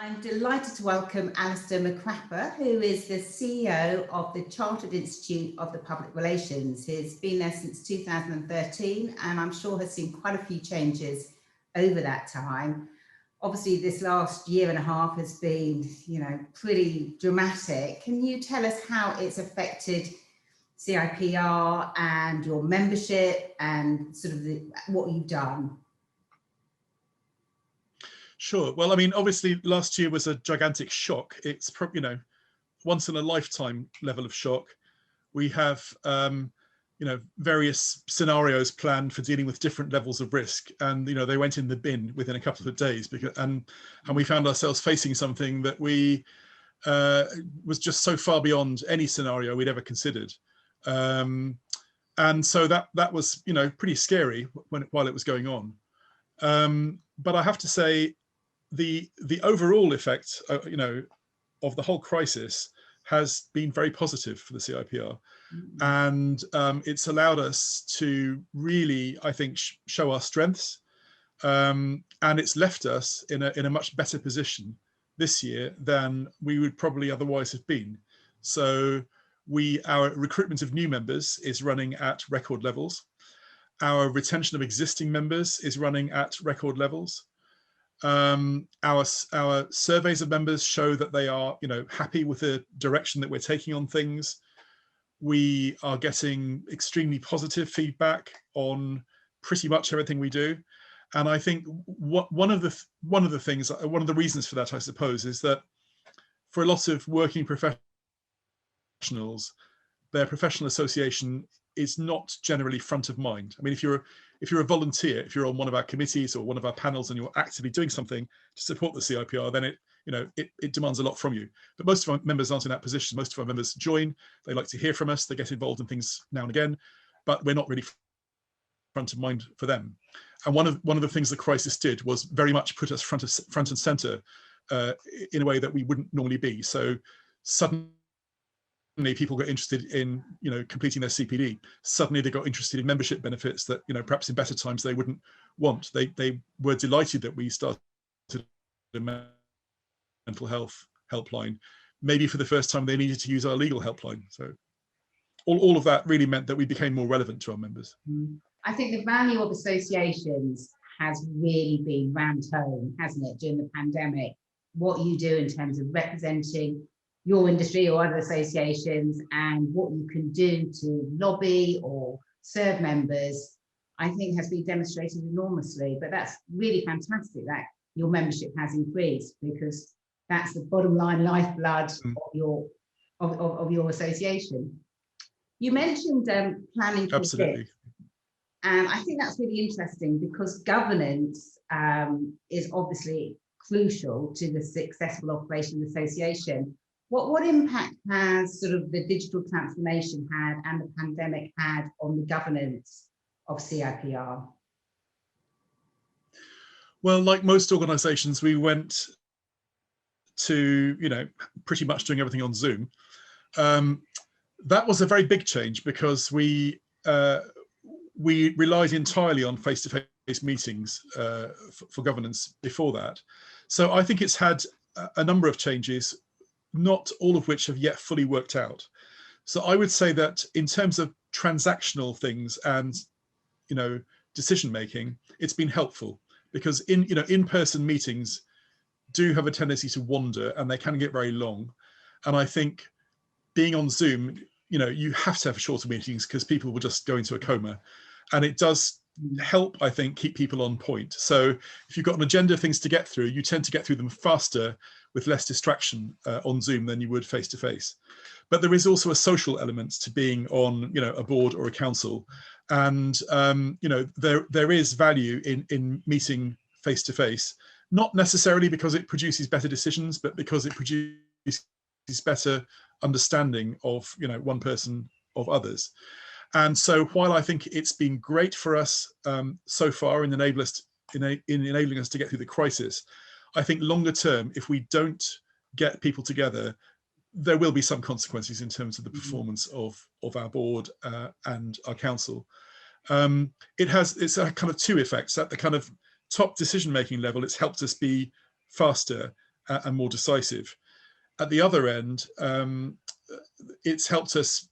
I'm delighted to welcome Alastair McCapra, who is the CEO of the Chartered Institute of the Public Relations. He's been there since 2013, and I'm sure has seen quite a few changes over that time. Obviously, this last year and a half has been, pretty dramatic. Can you tell us how it's affected CIPR and your membership and sort of what you've done? Sure. Well, I mean, obviously last year was a gigantic shock. It's probably, once in a lifetime level of shock. We have, various scenarios planned for dealing with different levels of risk. And, they went in the bin within a couple of days and we found ourselves facing something that was just so far beyond any scenario we'd ever considered. And so that was, pretty scary while it was going on. But I have to say, the overall effect, of the whole crisis has been very positive for the CIPR. And it's allowed us to really, I think, show our strengths. And it's left us in a much better position this year than we would probably otherwise have been. So our recruitment of new members is running at record levels. Our retention of existing members is running at record levels. Our surveys of members show that they are, happy with the direction that we're taking on things. We are getting extremely positive feedback on pretty much everything we do. And I think one of the reasons for that, I suppose, is that for a lot of working professionals, their professional association is not generally front of mind. I mean, if you're a volunteer, if you're on one of our committees or one of our panels and you're actively doing something to support the CIPR, then it demands a lot from you. But most of our members aren't in that position. Most of our members join, they like to hear from us, they get involved in things now and again, but we're not really front of mind for them. And one of the things the crisis did was very much put us front and center in a way that we wouldn't normally be. So suddenly people got interested in, completing their CPD. Suddenly they got interested in membership benefits that, perhaps in better times they wouldn't want. They were delighted that we started a mental health helpline. Maybe for the first time they needed to use our legal helpline. So all of that really meant that we became more relevant to our members. I think the value of associations has really been rammed home, hasn't it, during the pandemic? What you do in terms of representing your industry or other associations and what you can do to lobby or serve members, I think has been demonstrated enormously. But that's really fantastic that your membership has increased, because that's the bottom line lifeblood of your association. You mentioned planning for Absolutely. and I think that's really interesting, because governance is obviously crucial to the successful operation of the association. What impact has sort of the digital transformation had and the pandemic had on the governance of CIPR? Well, like most organisations, we went to, pretty much doing everything on Zoom. That was a very big change, because we relied entirely on face-to-face meetings for governance before that. So I think it's had a number of changes, not all of which have yet fully worked out. So I would say that in terms of transactional things and, decision making, it's been helpful, because in-person meetings do have a tendency to wander and they can get very long. And I think being on Zoom, you have to have shorter meetings because people will just go into a coma, and it does help, I think, keep people on point. So if you've got an agenda of things to get through, you tend to get through them faster with less distraction on Zoom than you would face to face. But there is also a social element to being on, a board or a council, and there is value in meeting face to face, not necessarily because it produces better decisions, but because it produces better understanding of one person of others. And so while I think it's been great for us so far in enabling us to get through the crisis, I think longer term, if we don't get people together, there will be some consequences in terms of the performance of our board and our council. It's a kind of two effects. At the kind of top decision-making level, it's helped us be faster and more decisive. At the other end, it's helped us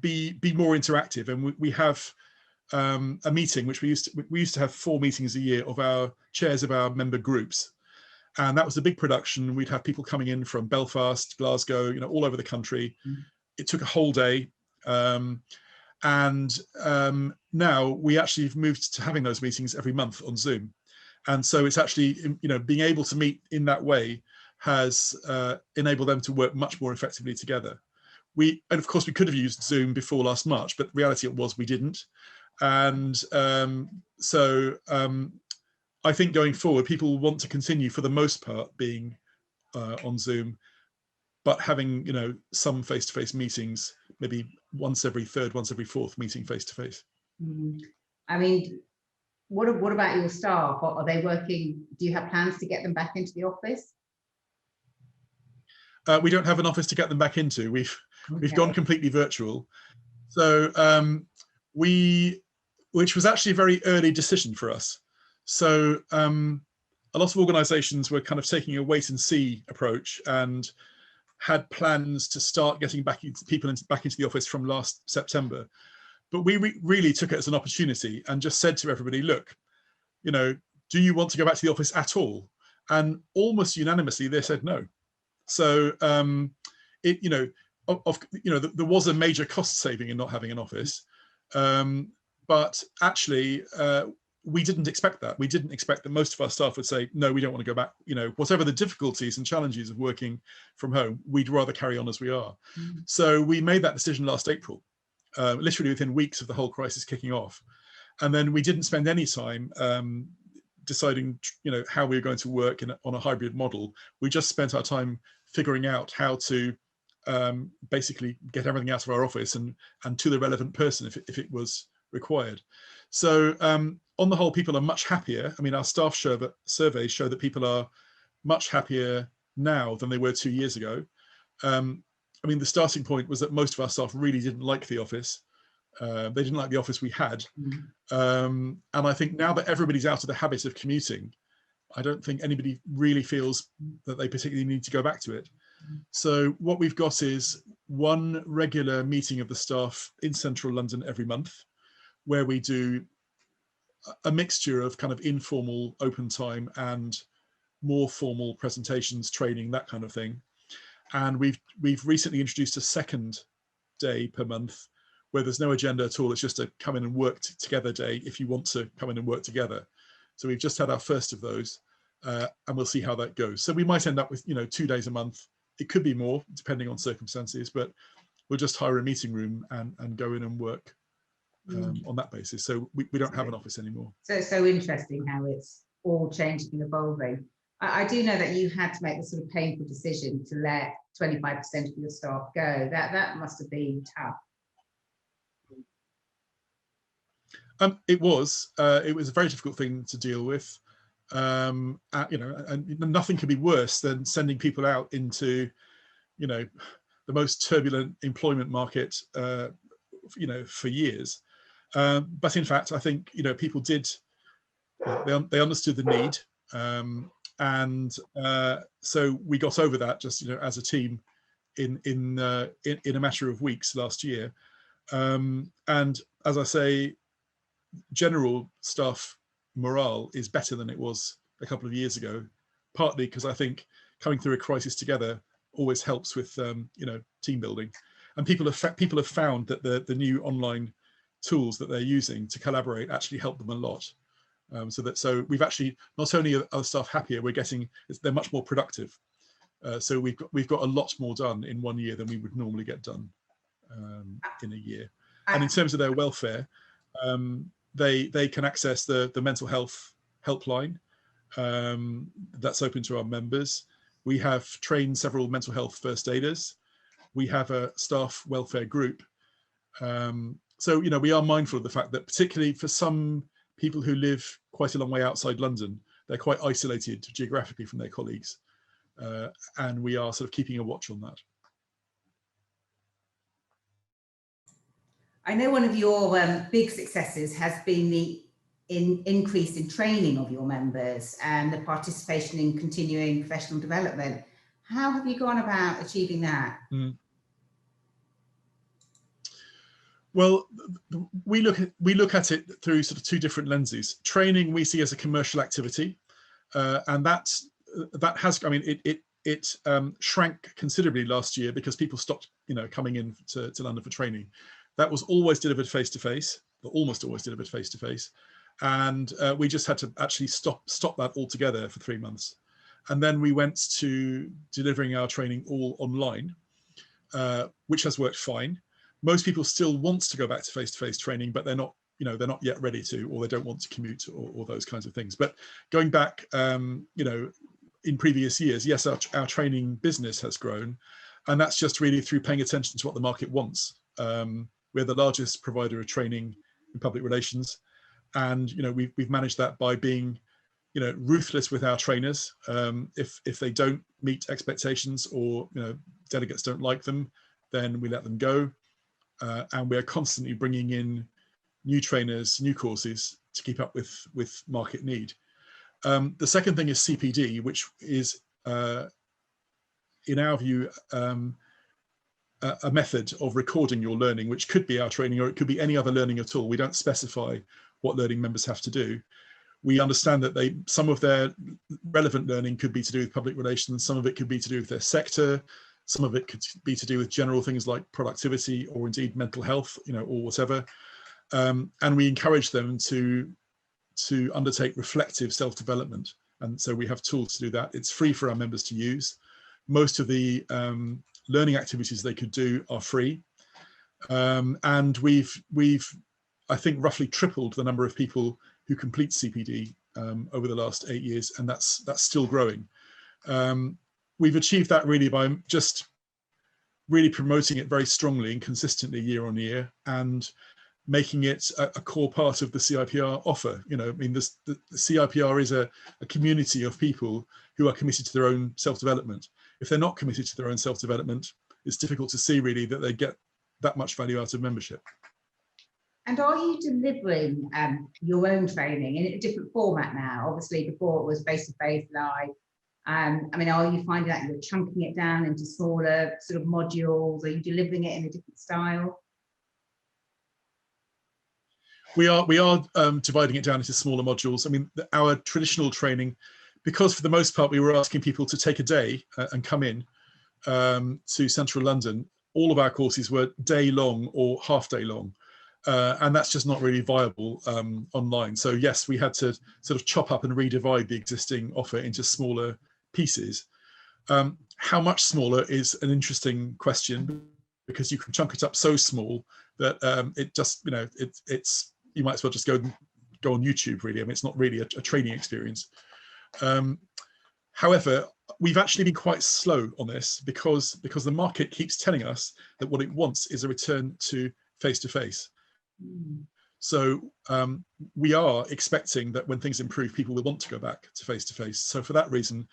be more interactive, and we have a meeting which we used to have 4 meetings a year of our chairs of our member groups, and that was a big production. We'd have people coming in from Belfast, Glasgow, all over the country. It took a whole day, and now we actually have moved to having those meetings every month on Zoom, and so it's actually being able to meet in that way has enabled them to work much more effectively together. And of course we could have used Zoom before last March, but the reality was we didn't. And so I think going forward, people want to continue for the most part being on Zoom, but having some face-to-face meetings, maybe once every third, once every fourth meeting face-to-face. I mean, what about your staff? Are they working? Do you have plans to get them back into the office? We don't have an office to get them back into. We've gone completely virtual. So which was actually a very early decision for us. So a lot of organisations were kind of taking a wait and see approach and had plans to start getting people back into the office from last September. But we really took it as an opportunity and just said to everybody, look, do you want to go back to the office at all? And almost unanimously they said no. So there was a major cost saving in not having an office, but actually we didn't expect that. We didn't expect that most of our staff would say, no, we don't want to go back. Whatever the difficulties and challenges of working from home, we'd rather carry on as we are. So we made that decision last April, literally within weeks of the whole crisis kicking off. And then we didn't spend any time deciding, how we were going to work on a hybrid model. We just spent our time figuring out how to basically get everything out of our office and to the relevant person if it was required. So on the whole, people are much happier. I mean, our staff surveys show that people are much happier now than they were 2 years ago. I mean, the starting point was that most of our staff really didn't like the office. They didn't like the office we had. And I think now that everybody's out of the habit of commuting, I don't think anybody really feels that they particularly need to go back to it. So what we've got is one regular meeting of the staff in central London every month, where we do a mixture of kind of informal open time and more formal presentations, training, that kind of thing. And we've recently introduced a second day per month where there's no agenda at all. It's just a come in and work together day if you want to come in and work together. So we've just had our first of those, and we'll see how that goes. So we might end up with 2 days a month. It could be more depending on circumstances, but we'll just hire a meeting room and go in and work on that basis. So we don't have an office anymore. So it's so interesting how it's all changing and evolving. I do know that you had to make the sort of painful decision to let 25% of your staff go. That must have been tough. It was a very difficult thing to deal with. And nothing could be worse than sending people out into, the most turbulent employment market, for years. But in fact, I think, people did, they understood the need. And so we got over that just, as a team in a matter of weeks last year. And as I say, general staff morale is better than it was a couple of years ago, partly because I think coming through a crisis together always helps with team building, and people have found that the new online tools that they're using to collaborate actually help them a lot. So we've actually, not only are our staff happier, they're much more productive. So we've got a lot more done in 1 year than we would normally get done in a year. And in terms of their welfare, they can access the mental health helpline that's open to our members. We have trained several mental health first aiders. We have a staff welfare group. So we are mindful of the fact that particularly for some people who live quite a long way outside London, they're quite isolated geographically from their colleagues, and we are sort of keeping a watch on that. I know one of your big successes has been the increase in training of your members and the participation in continuing professional development. How have you gone about achieving that? Well, we look at it through sort of two different lenses. Training we see as a commercial activity, and that has, I mean, it shrank considerably last year because people stopped, coming in to London for training. That was always delivered face to face, or almost always delivered face to face, and we just had to actually stop that altogether for 3 months, and then we went to delivering our training all online, which has worked fine. Most people still want to go back to face-to-face training, but they're not yet ready to, or they don't want to commute, or those kinds of things. But going back, in previous years, yes, our training business has grown, and that's just really through paying attention to what the market wants. We're the largest provider of training in public relations, and we've managed that by being ruthless with our trainers. If they don't meet expectations, or delegates don't like them, then we let them go. And we're constantly bringing in new trainers, new courses to keep up with market need. The second thing is CPD, which is, in our view, a method of recording your learning, which could be our training, or it could be any other learning at all. We don't specify what learning members have to do. We understand that some of their relevant learning could be to do with public relations, some of it could be to do with their sector, some of it could be to do with general things like productivity, or indeed mental health, or whatever. And we encourage them to undertake reflective self-development. And so we have tools to do that. It's free for our members to use. Most of the learning activities they could do are free. And we've, I think, roughly tripled the number of people who complete CPD over the last 8 years, and that's still growing. We've achieved that really by just really promoting it very strongly and consistently year on year, and making it a core part of the CIPR offer. I mean, the CIPR is a community of people who are committed to their own self-development. If they're not committed to their own self-development, it's difficult to see really that they get that much value out of membership. And are you delivering your own training in a different format now? Obviously, before it was face-to-face, live. I mean, are you finding that you're chunking it down into smaller sort of modules? Are you delivering it in a different style? We are dividing it down into smaller modules. I mean, our traditional training, because for the most part we were asking people to take a day and come in to central London, all of our courses were day long or half day long. And that's just not really viable online. So yes, we had to sort of chop up and redivide the existing offer into smaller pieces. How much smaller is an interesting question, because you can chunk it up so small that it just, it's you might as well just go on YouTube really. I mean, it's not really a training experience. However, we've actually been quite slow on this because the market keeps telling us that what it wants is a return to face-to-face. So we are expecting that when things improve, people will want to go back to face-to-face. So for that reason,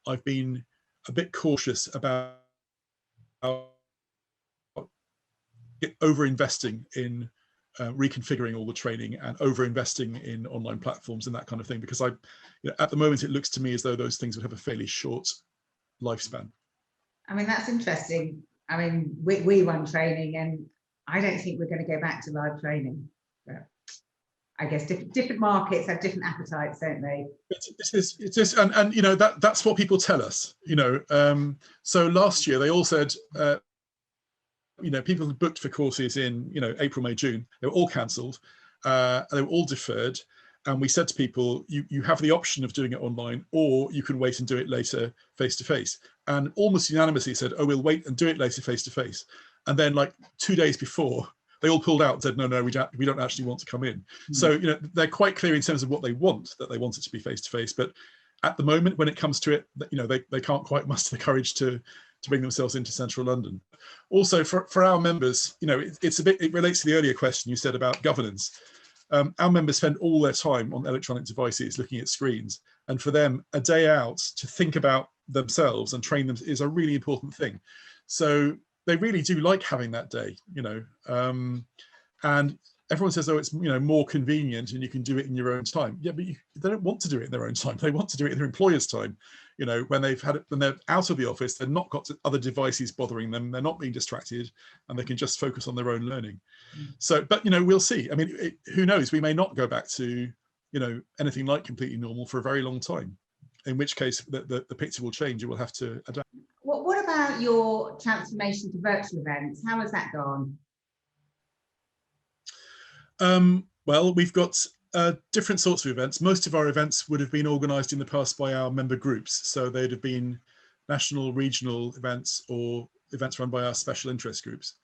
I've been a bit cautious about over-investing in reconfiguring all the training and over-investing in online platforms and that kind of thing, because at the moment it looks to me as though those things would have a fairly short lifespan. I mean, that's interesting. I mean, we run training, and I don't think we're going to go back to live training. But I guess different markets have different appetites, don't they? That's what people tell us. So last year they all said, people booked for courses in April, May, June. They were all cancelled. They were all deferred. And we said to people, you have the option of doing it online, or you can wait and do it later face to face. And almost unanimously said, oh, we'll wait and do it later face to face. And then like 2 days before, they all pulled out and said, no, we don't actually want to come in. Mm-hmm. So, they're quite clear in terms of what they want, that they want it to be face to face. But at the moment, when it comes to it, they can't quite muster the courage to bring themselves into central London. Also, for our members, it relates to the earlier question you said about governance. Our members spend all their time on electronic devices looking at screens. And for them, a day out to think about themselves and train them is a really important thing. So they really do like having that day, and everyone says, oh, it's more convenient and you can do it in your own time. Yeah, but they don't want to do it in their own time. They want to do it in their employer's time. When they're out of the office, they've not got other devices bothering them. They're not being distracted, and they can just focus on their own learning. So, but we'll see. I mean, who knows? We may not go back to anything like completely normal for a very long time. In which case, the picture will change. You will have to adapt. What about your transformation to virtual events? How has that gone? Well, we've got different sorts of events. Most of our events would have been organised in the past by our member groups. So they'd have been national, regional events or events run by our special interest groups.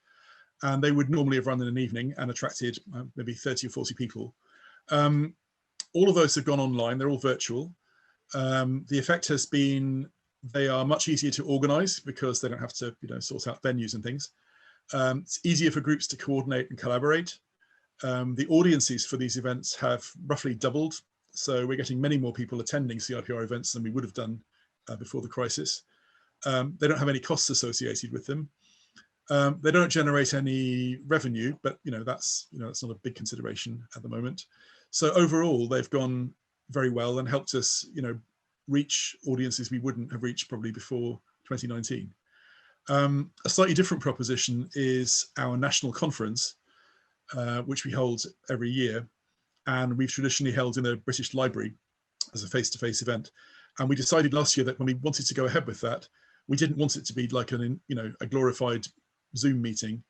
And they would normally have run in an evening and attracted maybe 30 or 40 people. All of those have gone online. They're all virtual. The effect has been they are much easier to organise because they don't have to sort out venues and things. It's easier for groups to coordinate and collaborate. The audiences for these events have roughly doubled. So we're getting many more people attending CIPR events than we would have done before the crisis. They don't have any costs associated with them. They don't generate any revenue, but that's not a big consideration at the moment. So overall, they've gone very well and helped us reach audiences we wouldn't have reached probably before 2019. A slightly different proposition is our national conference, which we hold every year, and we've traditionally held in a British library as a face-to-face event. And we decided last year that when we wanted to go ahead with that, we didn't want it to be like a glorified Zoom meeting.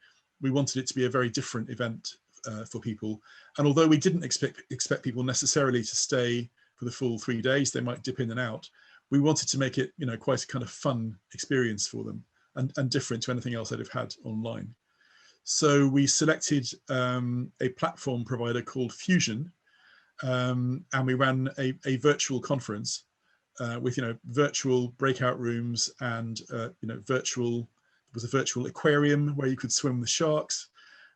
We wanted it to be a very different event for people. And although we didn't expect people necessarily to stay for the full 3 days, they might dip in and out. We wanted to make it quite a kind of fun experience for them and different to anything else they'd have had online. So we selected a platform provider called Fusion, and we ran a virtual conference with virtual breakout rooms and there was a virtual aquarium where you could swim with sharks.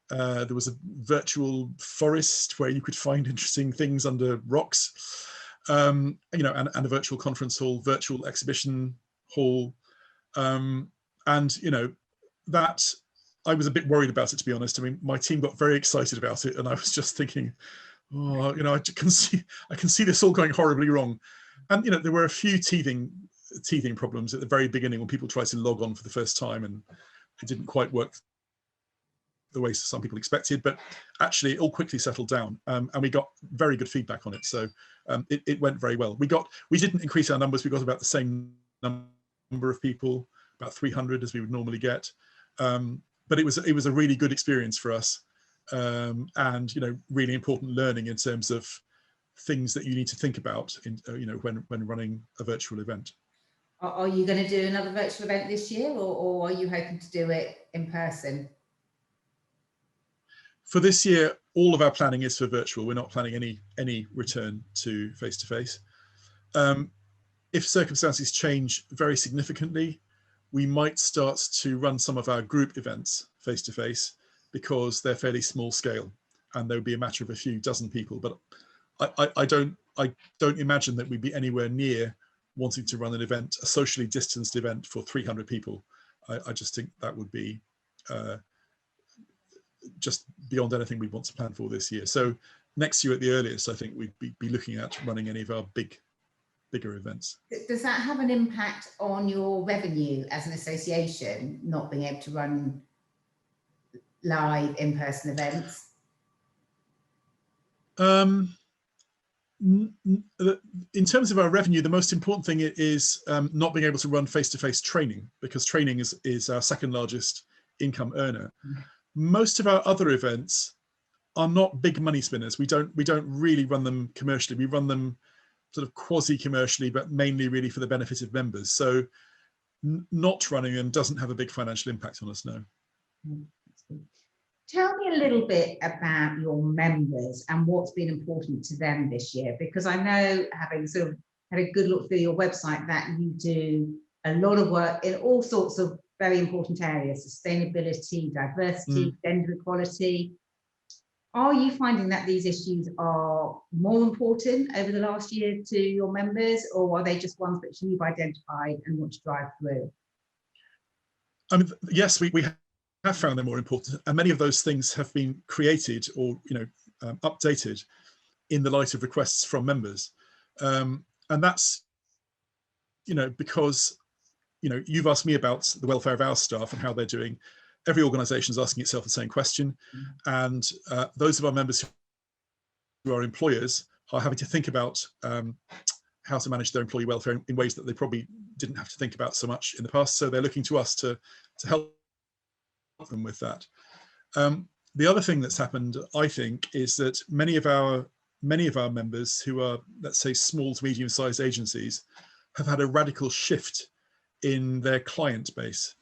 There was a virtual forest where you could find interesting things under rocks, and a virtual conference hall, virtual exhibition hall, that. I was a bit worried about it, to be honest. I mean, my team got very excited about it, and I was just thinking, oh, I can see this all going horribly wrong. And there were a few teething problems at the very beginning when people tried to log on for the first time, and it didn't quite work the way some people expected. But actually, it all quickly settled down, and we got very good feedback on it. So it went very well. We didn't increase our numbers. We got about the same number of people, about 300 as we would normally get. But it was a really good experience for us, and really important learning in terms of things that you need to think about in when running a virtual event. Are you going to do another virtual event this year, or are you hoping to do it in person? For this year, all of our planning is for virtual. We're not planning any return to face-to-face. If circumstances change very significantly, we might start to run some of our group events face-to-face because they're fairly small scale, and there would be a matter of a few dozen people. But I don't imagine that we'd be anywhere near wanting to run an event, a socially distanced event for 300 people. I just think that would be just beyond anything we want to plan for this year. So next year at the earliest, I think we'd be looking at running any of our bigger events. Does that have an impact on your revenue as an association, not being able to run live in-person events? In terms of our revenue, the most important thing is not being able to run face-to-face training, because training is our second largest income earner. Most of our other events are not big money spinners. We don't really run them commercially. We run them sort of quasi-commercially, but mainly really for the benefit of members. So not running them doesn't have a big financial impact on us, no. Tell me a little bit about your members and what's been important to them this year, because I know, having sort of had a good look through your website, that you do a lot of work in all sorts of very important areas: sustainability, diversity, gender equality. Are you finding that these issues are more important over the last year to your members, or are they just ones that you've identified and want to drive through? I mean, yes, we have found them more important, and many of those things have been created or updated in the light of requests from members, and that's because you've asked me about the welfare of our staff and how they're doing. Every organisation is asking itself the same question, and those of our members who are employers are having to think about how to manage their employee welfare in ways that they probably didn't have to think about so much in the past. So they're looking to us to help them with that. The other thing that's happened, I think, is that many of our members who are, let's say, small to medium-sized agencies have had a radical shift in their client base.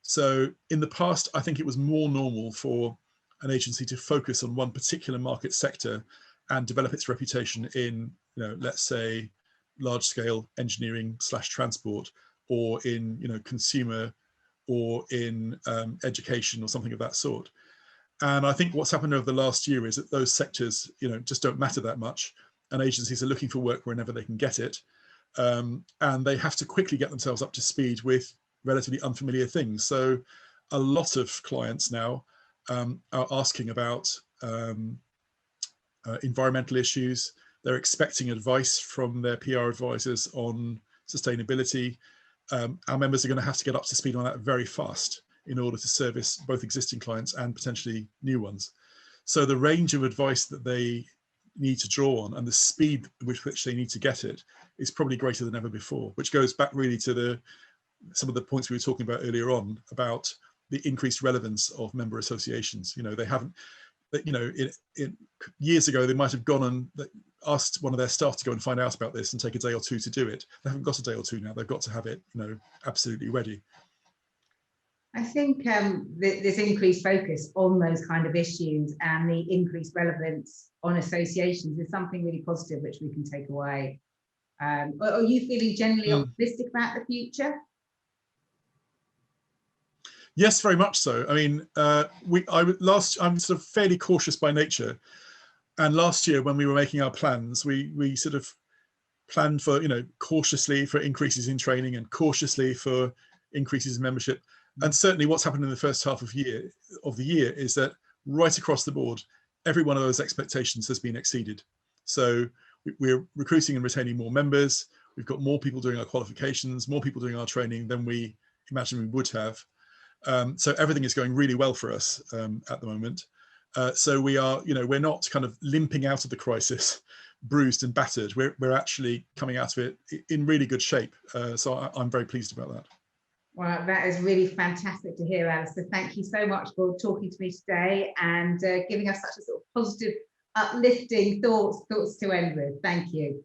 So in the past, I think it was more normal for an agency to focus on one particular market sector and develop its reputation in, let's say, large-scale engineering / transport, or in, consumer, or in education, or something of that sort. And I think what's happened over the last year is that those sectors, just don't matter that much, and agencies are looking for work whenever they can get it, and they have to quickly get themselves up to speed with relatively unfamiliar things. So a lot of clients now are asking about environmental issues. They're expecting advice from their PR advisors on sustainability. Our members are going to have to get up to speed on that very fast in order to service both existing clients and potentially new ones. So the range of advice that they need to draw on and the speed with which they need to get it is probably greater than ever before, which goes back really to some of the points we were talking about earlier on about the increased relevance of member associations. They haven't, years ago, they might have gone and asked one of their staff to go and find out about this and take a day or two to do it. They haven't got a day or two now. They've got to have it, absolutely ready. I think this increased focus on those kind of issues and the increased relevance on associations is something really positive which we can take away. Are you feeling generally optimistic about the future? Yes, very much so. I mean, I'm sort of fairly cautious by nature, and last year when we were making our plans, we sort of planned for cautiously for increases in training and cautiously for increases in membership. And certainly what's happened in the first half of the year is that right across the board, every one of those expectations has been exceeded. So we're recruiting and retaining more members. We've got more people doing our qualifications, more people doing our training than we imagined we would have. So everything is going really well for us at the moment. So we are, we're not kind of limping out of the crisis, bruised and battered. We're actually coming out of it in really good shape. So I'm very pleased about that. Well, that is really fantastic to hear, Alastair. Thank you so much for talking to me today and giving us such a sort of positive, uplifting thoughts to end with. Thank you.